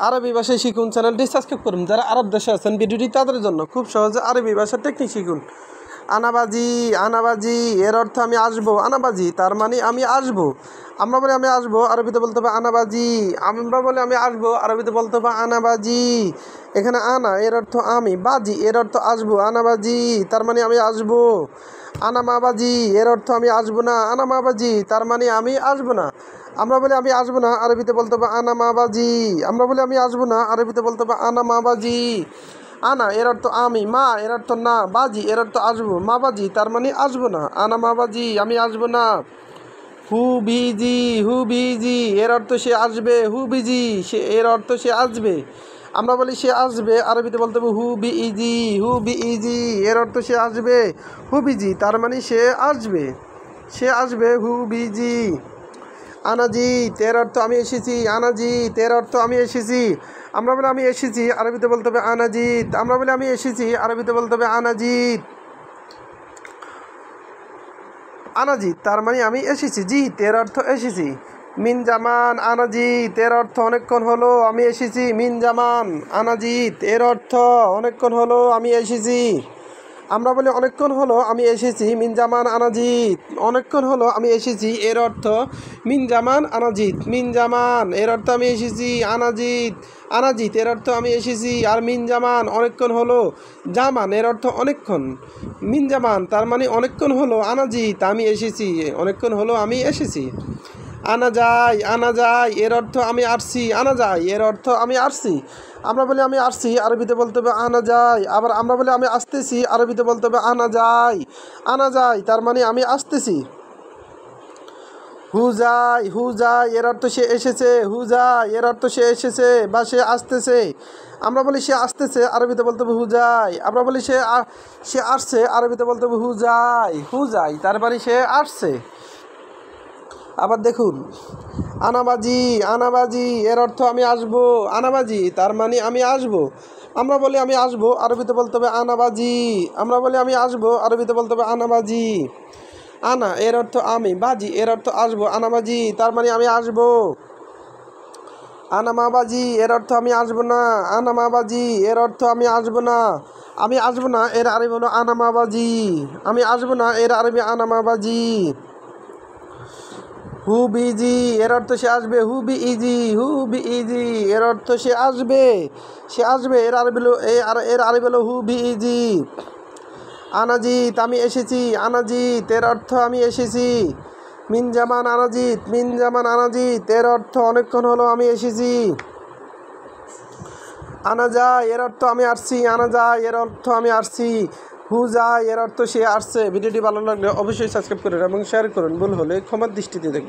আরবি ভাষা শিখুন চ্যানেলটি সাবস্ক্রাইব করুন। যারা আরব দেশে আছেন ভিডিওটি তাদের জন্য, খুব সহজে আরবি ভাষার টেকনিক শিখুন। আনাবাজি, আনাবাজি এর অর্থ আমি আসবো। আনাবাজি তার মানে আমি আসবো। আমরা বলে আমি আসবো, আরবিতে বলতে হবে আনাবাজি। আমরা বলে আমি আসবো, আরবিতে বলতে হবে আনাবাজি। এখানে আনা এর অর্থ আমি, বাজি এর অর্থ আসবো। আনাবাজি তার মানে আমি আসবো। আনামাবাজি এর অর্থ আমি আসবো না। আনামাবাজি তার মানে আমি আসবো না। আমরা বলে আমি আসবো না, আরবিতে বলতে হবে আনামাবাজি। আমরা বলে আমি আসবো না, আরবিতে বলতে হবে আনামাবাজি। আনা এর অর্থ আমি, মা এর অর্থ না, বাজি এর অর্থ আসবো। মাবাজি তার মানে আসবো না। আনা মাবাজি আমি আসবো না। হু বিজি, হু বিজি এর অর্থ সে আসবে। হু বিজি সে এর অর্থ সে আসবে। আমরা বলি সে আসবে, আরবিতে বলতে হবে হু be easy, who be easy এর অর্থ সে আসবে। হু বিজি তার মানে সে আসবে, সে আসবে। হু বিজি। আনাজি এর অর্থ আমি এসেছি। আনাজি এর অর্থ আমি এসেছি। আমরা বলে আমি এসেছি, আরবিতে বলতে হবে আনাজিত। আমরা বলে আমি এসেছি, আরবিতে বলতে হবে আনাজিত। আনাজিত তার মানে আমি এসেছি। জিত এর অর্থ এসেছি। মিন জামান আনাজিত এর অর্থ অনেকক্ষণ হলো আমি এসেছি। মিন জামান আনাজিত এর অর্থ অনেকক্ষণ হলো আমি এসেছি। আমরা বলি অনেকক্ষণ হলো আমি এসেছি। মিন জামান আনাজিত অনেকক্ষণ হলো আমি এসেছি এর অর্থ মিন জামান আনাজিত। মিন জামান এর অর্থ আমি এসেছি। আনাজিত আনাজিত এর অর্থ আমি এসেছি। আর মিন জামান অনেকক্ষণ হলো। জামান এর অর্থ অনেকক্ষণ। মিন জামান তার মানে অনেকক্ষণ হলো। আনাজিত আমি এসেছি, অনেকক্ষণ হলো আমি এসেছি। আনা যায় এর অর্থ আমি আসছি। আনা যায় এর অর্থ আমি আসছি। আমরা বলি আমি আসছি, আরবিতে বলতে হবে আনা যায়। আবার আমরা বলি আমি আসতেছি, আরবিতে বলতে হবে আনা যায়। আনা যায় তার মানে আমি আসতেছি। হু যায় এর অর্থ সে এসেছে। হু যায় এর অর্থ সে এসেছে বা সে আসতেছে। আমরা বলি সে আসতেছে, আরবিতে বলতে হবে হু যায়। আমরা বলি সে আসছে, আরবিতে বলতে হবে হু যায় তার মানে সে আসছে। আবার দেখুন, আনাবাজি এর অর্থ আমি আসবো। আনাবাজি তার মানে আমি আসবো। আমরা বলি আমি আসবো, আরবিতে বলতে হবে আনাবাজি। আমরা বলি আমি আসবো, আরবিতে বলতে হবে আনাবাজি। আনা এর অর্থ আমি, বাজি এর অর্থ আসবো। আনাবাজি তার মানে আমি আসবো। আনামাবাজি এর অর্থ আমি আসবো না। আনামাবাজি এর অর্থ আমি আসবো না। আমি আসবো না এর আরবি হলো আনামাবাজি। আমি আসবো না এর আরবি আনামাবাজি। হু বিজি এর অর্থ সে আসবে। হু বি ইজি এর অর্থ সে আসবে, সে আসবে। এর আরবি হলো এর আরবি হলো হু বি ইজি। আনাজিত আমি এসেছি। আনাজিত এর অর্থ আমি এসেছি। মিন জামান আনাজিত এর অর্থ অনেকক্ষণ হলো আমি এসেছি। আনা যায় এর অর্থ আমি আসছি। আনা যায় এর অর্থ আমি আসছি। হু যায় এর অর্থ সে আসছে। ভিডিওটি ভালো লাগলে অবশ্যই সাবস্ক্রাইব করুন এবং শেয়ার করুন। ভুল হলে ক্ষমার দৃষ্টিতে দেখবেন।